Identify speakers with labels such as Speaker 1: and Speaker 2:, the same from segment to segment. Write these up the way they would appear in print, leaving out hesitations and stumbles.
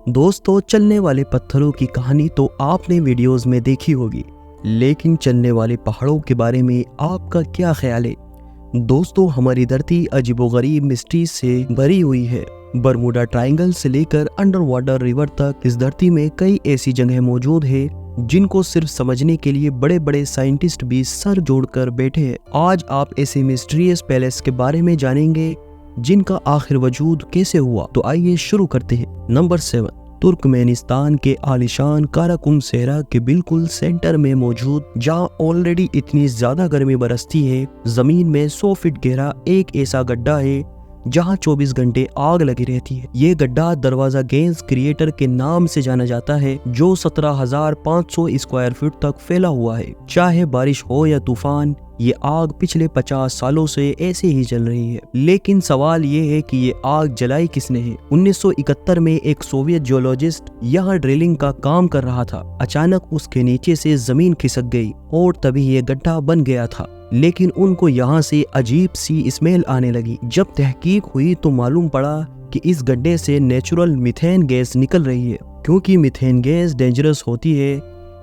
Speaker 1: दोस्तों, चलने वाले पत्थरों की कहानी तो आपने वीडियोस में देखी होगी, लेकिन चलने वाले पहाड़ों के बारे में आपका क्या ख्याल है? दोस्तों, हमारी धरती अजीबोगरीब मिस्ट्री से भरी हुई है। बरमूडा ट्रायंगल से लेकर अंडर वाटर रिवर तक इस धरती में कई ऐसी जगह मौजूद है जिनको सिर्फ समझने के लिए बड़े बड़े साइंटिस्ट भी सर जोड़कर बैठे हैं। आज आप ऐसे मिस्टीरियस पैलेस के बारे में जानेंगे जिनका आखिर वजूद कैसे हुआ। तो आइए शुरू करते हैं। नंबर 7, तुर्कमेनिस्तान के आलिशान काराकुम सहरा के बिल्कुल सेंटर में मौजूद, जहां ऑलरेडी इतनी ज्यादा गर्मी बरसती है, जमीन में 100 फीट गहरा एक ऐसा गड्ढा है जहां 24 घंटे आग लगी रहती है। ये गड्ढा दरवाजा गैस क्रिएटर के नाम से जाना जाता है, जो 17,500 स्क्वायर फीट तक फैला हुआ है। चाहे बारिश हो या तूफान, ये आग पिछले 50 सालों से ऐसे ही जल रही है। लेकिन सवाल ये है कि ये आग जलाई किसने है? 1971 में एक सोवियत जियोलॉजिस्ट यहाँ ड्रिलिंग का काम कर रहा था। अचानक उसके नीचे से जमीन खिसक गई और तभी ये गड्ढा बन गया था। लेकिन उनको यहाँ से अजीब सी स्मेल आने लगी। जब तहकीक हुई तो मालूम पड़ा कि इस गड्ढे से नेचुरल मीथेन गैस निकल रही है। क्योंकि मीथेन गैस डेंजरस होती है,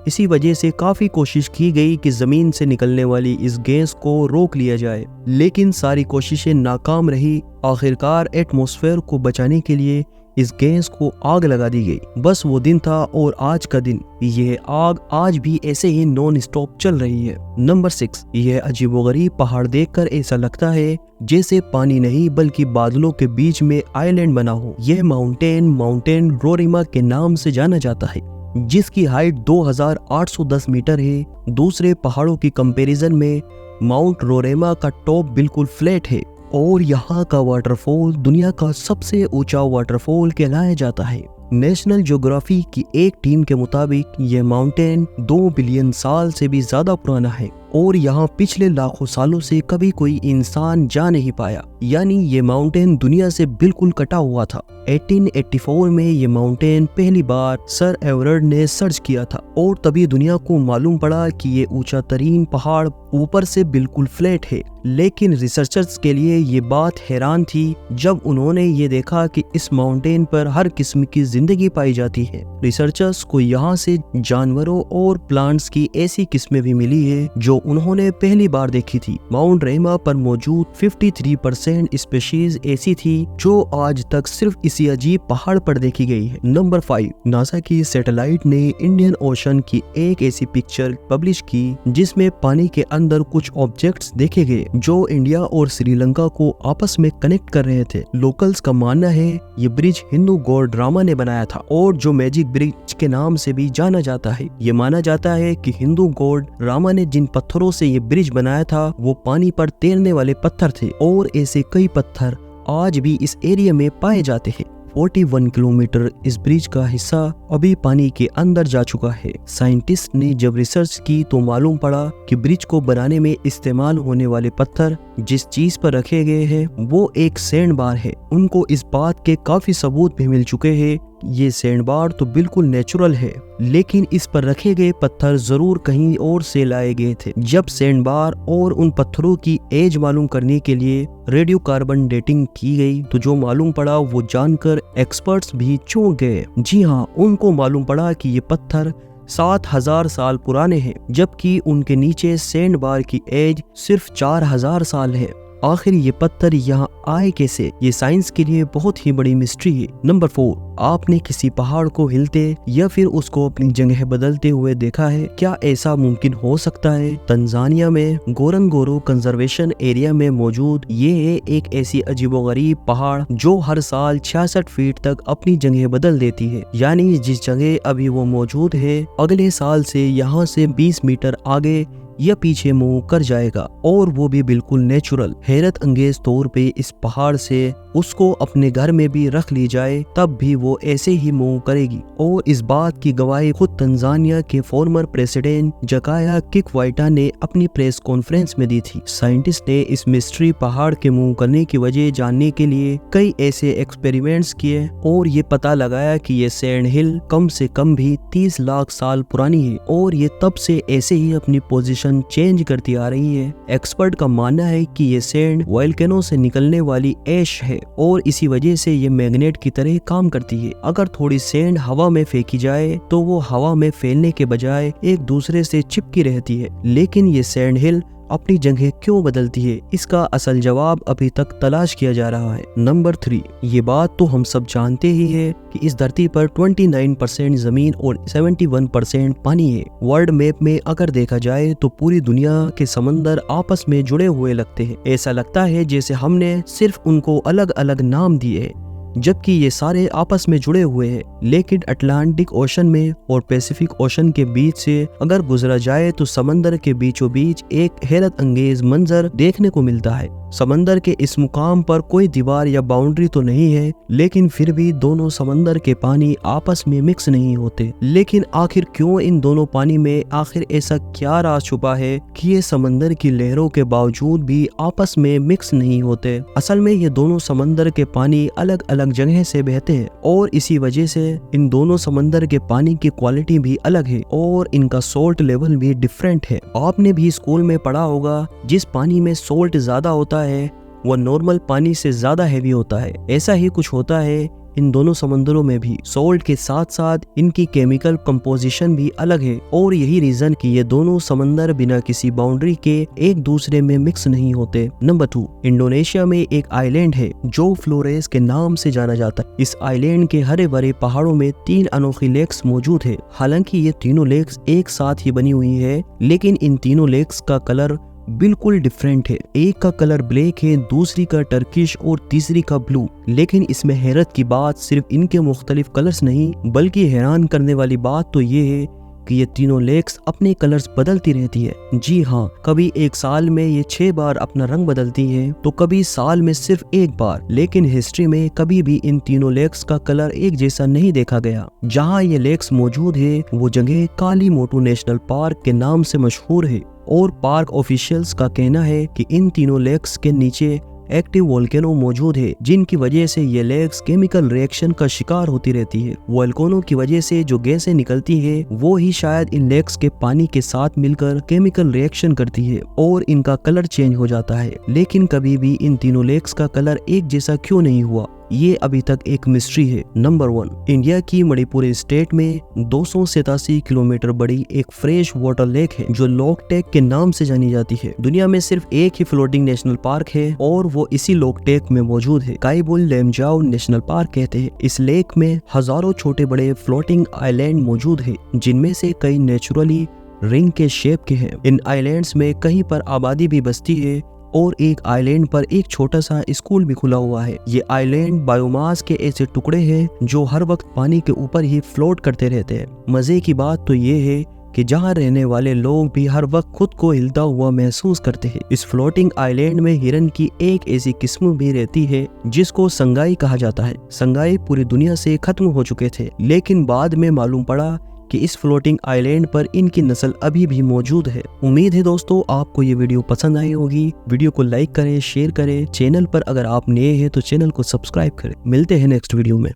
Speaker 1: इसी वजह से काफी कोशिश की गई कि जमीन से निकलने वाली इस गैस को रोक लिया जाए, लेकिन सारी कोशिशें नाकाम रही। आखिरकार एटमॉस्फेयर को बचाने के लिए इस गैस को आग लगा दी गई। बस वो दिन था और आज का दिन। यह आग आज भी ऐसे ही नॉन स्टॉप चल रही है। नंबर 6, यह अजीबोगरीब पहाड़ देखकर ऐसा लगता है जैसे पानी नहीं बल्कि बादलों के बीच में आइलैंड बना हो। यह माउंटेन रोरिमा के नाम से जाना जाता है, जिसकी हाइट 2810 मीटर है। दूसरे पहाड़ों की कंपैरिजन में माउंट रोरेमा का टॉप बिल्कुल फ्लैट है और यहाँ का वाटरफॉल दुनिया का सबसे ऊंचा वाटरफॉल कहलाया जाता है। नेशनल ज्योग्राफी की एक टीम के मुताबिक यह माउंटेन 2 बिलियन साल से भी ज्यादा पुराना है और यहाँ पिछले लाखों सालों से कभी कोई इंसान जा नहीं पाया। यानी ये माउंटेन दुनिया से बिल्कुल कटा हुआ था। 1884 में ये माउंटेन पहली बार सर एवरेट ने सर्च किया था और तभी दुनिया को मालूम पड़ा कि ये ऊंचा तरीन पहाड़ ऊपर से बिल्कुल फ्लैट है। लेकिन रिसर्चर्स के लिए ये बात हैरान थी जब उन्होंने ये देखा कि इस माउंटेन पर हर किस्म की जिंदगी पाई जाती है। रिसर्चर्स को यहाँ से जानवरों और प्लांट्स की ऐसी किस्में भी मिली है जो उन्होंने पहली बार देखी थी। माउंट रेमा पर मौजूद 53% स्पीशीज ऐसी थी जो आज तक सिर्फ इसी अजीब पहाड़ पर देखी गई है। नंबर 5, नासा की सैटेलाइट ने इंडियन ओशन की एक ऐसी पिक्चर पब्लिश की जिसमें पानी के अंदर कुछ ऑब्जेक्ट्स देखे गए जो इंडिया और श्रीलंका को आपस में कनेक्ट कर रहे थे। लोकल्स का मानना है ये ब्रिज हिंदू गॉड रामा ने बनाया था और जो मैजिक ब्रिज के नाम से भी जाना जाता है। ये माना जाता है कि हिंदू गॉड रामा ने जिन पत्थरों से ये ब्रिज बनाया था वो पानी पर तैरने वाले पत्थर थे और ऐसे कई पत्थर आज भी इस एरिया में पाए जाते हैं। 41 किलोमीटर इस ब्रिज का हिस्सा अभी पानी के अंदर जा चुका है। साइंटिस्ट ने जब रिसर्च की तो मालूम पड़ा कि ब्रिज को बनाने में इस्तेमाल होने वाले पत्थर जिस चीज पर रखे गए हैं वो एक सैंड बार है। उनको इस बात के काफी सबूत भी मिल चुके हैं। ये सैंड बार तो बिल्कुल नेचुरल है, लेकिन इस पर रखे गए पत्थर जरूर कहीं और से लाए गए थे। जब सैंड बार और उन पत्थरों की एज मालूम करने के लिए रेडियो कार्बन डेटिंग की गई तो जो मालूम पड़ा वो जानकर एक्सपर्ट्स भी चौंक गए। जी हाँ, उनको मालूम पड़ा कि ये पत्थर 7,000 साल पुराने हैं, जबकि उनके नीचे सैंड बार की एज सिर्फ 4,000 साल है। आखिर ये पत्थर यहाँ आए कैसे? ये साइंस के लिए बहुत ही बड़ी मिस्ट्री है। नंबर 4, आपने किसी पहाड़ को हिलते या फिर उसको अपनी जगह बदलते हुए देखा है? क्या ऐसा मुमकिन हो सकता है? तंजानिया में गोरंगोरो कंजर्वेशन एरिया में मौजूद ये है एक ऐसी अजीबोगरीब पहाड़ जो हर साल 66 फीट तक अपनी जगह बदल देती है। यानी जिस जगह अभी वो मौजूद है अगले साल से यहाँ से 20 मीटर आगे या पीछे मूव कर जाएगा और वो भी बिल्कुल नेचुरल। हैरत अंगेज तौर पे इस पहाड़ से उसको अपने घर में भी रख ली जाए तब भी वो ऐसे ही मूव करेगी और इस बात की गवाही खुद तंजानिया के फॉर्मर प्रेसिडेंट जकाया किकवाइटा ने अपनी प्रेस कॉन्फ्रेंस में दी थी। साइंटिस्ट ने इस मिस्ट्री पहाड़ के मूव करने की वजह जानने के लिए कई ऐसे एक्सपेरिमेंट्स किए और ये पता लगाया कि ये सैंड हिल कम से कम भी 30 लाख साल पुरानी है और ये तब से ऐसे ही अपनी पोजीशन कंपोजिशन चेंज करती आ रही है। एक्सपर्ट का मानना है कि ये सैंड वोल्केनो से निकलने वाली ऐश है और इसी वजह से ये मैग्नेट की तरह काम करती है। अगर थोड़ी सैंड हवा में फेंकी जाए तो वो हवा में फैलने के बजाय एक दूसरे से चिपकी रहती है। लेकिन ये सैंड हिल अपनी जगह क्यों बदलती है, इसका असल जवाब अभी तक तलाश किया जा रहा है। नंबर 3, ये बात तो हम सब जानते ही है कि इस धरती पर 29% जमीन और 71% पानी है। वर्ल्ड मैप में अगर देखा जाए तो पूरी दुनिया के समंदर आपस में जुड़े हुए लगते हैं। ऐसा लगता है जैसे हमने सिर्फ उनको अलग अलग नाम दिए हैं, जबकि ये सारे आपस में जुड़े हुए हैं। लेकिन अटलांटिक ओशन में और पैसिफिक ओशन के बीच से अगर गुजरा जाए तो समंदर के बीचों बीच एक हैरत अंगेज मंजर देखने को मिलता है। समंदर के इस मुकाम पर कोई दीवार या बाउंड्री तो नहीं है, लेकिन फिर भी दोनों समंदर के पानी आपस में मिक्स नहीं होते। लेकिन आखिर क्यों इन दोनों पानी में आखिर ऐसा क्या राज छुपा है कि ये समंदर की लहरों के बावजूद भी आपस में मिक्स नहीं होते? असल में ये दोनों समंदर के पानी अलग अलग जगह से बहते हैं और इसी वजह से इन दोनों समंदर के पानी की क्वालिटी भी अलग है और इनका सोल्ट लेवल भी डिफरेंट है। आपने भी स्कूल में पढ़ा होगा, जिस पानी में सोल्ट ज्यादा होता है वह नॉर्मल पानी से ज्यादा हैवी होता है। ऐसा ही कुछ होता है इन दोनों समंदरों में भी। सोल्ट के साथ साथ इनकी केमिकल कंपोजिशन भी अलग है और यही रीजन कि ये दोनों समंदर बिना किसी बाउंड्री के एक दूसरे में मिक्स नहीं होते। नंबर 2, इंडोनेशिया में एक आइलैंड है जो फ्लोरेस के नाम से जाना जाता है। इस आइलैंड के हरे भरे पहाड़ों में 3 अनोखी लेक्स मौजूद है। हालांकि ये तीनों लेक्स एक साथ ही बनी हुई है, लेकिन इन तीनों लेक्स का कलर बिल्कुल डिफरेंट है। एक का कलर ब्लैक है, दूसरी का टर्किश और तीसरी का ब्लू। लेकिन इसमें हैरत की बात सिर्फ इनके मुख्तलिफ कलर्स नहीं, बल्कि हैरान करने वाली बात तो ये है कि ये तीनों लेक्स अपने कलर्स बदलती रहती है। जी हाँ, कभी एक साल में ये 6 बार अपना रंग बदलती है तो कभी साल में सिर्फ 1 बार। लेकिन हिस्ट्री में कभी भी इन तीनों लेक्स का कलर एक जैसा नहीं देखा गया। जहाँ ये लेक्स मौजूद है वो जगह काली मोटू नेशनल पार्क के नाम से मशहूर है और पार्क ऑफिशियल्स का कहना है कि इन तीनों लेक्स के नीचे एक्टिव वोल्केनो मौजूद है, जिनकी वजह से ये लेक्स केमिकल रिएक्शन का शिकार होती रहती है। वोल्केनो की वजह से जो गैसें निकलती है वो ही शायद इन लेक्स के पानी के साथ मिलकर केमिकल रिएक्शन करती है और इनका कलर चेंज हो जाता है। लेकिन कभी भी इन तीनों लेक्स का कलर एक जैसा क्यों नहीं हुआ, ये अभी तक एक मिस्ट्री है। नंबर 1, इंडिया की मणिपुर स्टेट में 287 किलोमीटर बड़ी एक फ्रेश वाटर लेक है जो लोकटेक के नाम से जानी जाती है। दुनिया में सिर्फ एक ही फ्लोटिंग नेशनल पार्क है और वो इसी लोकटेक में मौजूद है। काइबुल लेमजाओ नेशनल पार्क कहते हैं। इस लेक में हजारों छोटे बड़े फ्लोटिंग आइलैंड मौजूद है, जिनमें से कई नेचुरली रिंग के शेप के हैं। इन आइलैंड्स में कहीं पर आबादी भी बसती है और एक आइलैंड पर एक छोटा सा स्कूल भी खुला हुआ है। ये आइलैंड बायोमास के ऐसे टुकड़े हैं जो हर वक्त पानी के ऊपर ही फ्लोट करते रहते हैं। मजे की बात तो ये है कि जहाँ रहने वाले लोग भी हर वक्त खुद को हिलता हुआ महसूस करते हैं। इस फ्लोटिंग आइलैंड में हिरन की एक ऐसी किस्म भी रहती है जिसको संगाई कहा जाता है। संगाई पूरी दुनिया से खत्म हो चुके थे, लेकिन बाद में मालूम पड़ा कि इस फ्लोटिंग आइलैंड पर इनकी नस्ल अभी भी मौजूद है। उम्मीद है दोस्तों आपको ये वीडियो पसंद आई होगी। वीडियो को लाइक करें, शेयर करें। चैनल पर अगर आप नए हैं तो चैनल को सब्सक्राइब करें। मिलते हैं नेक्स्ट वीडियो में।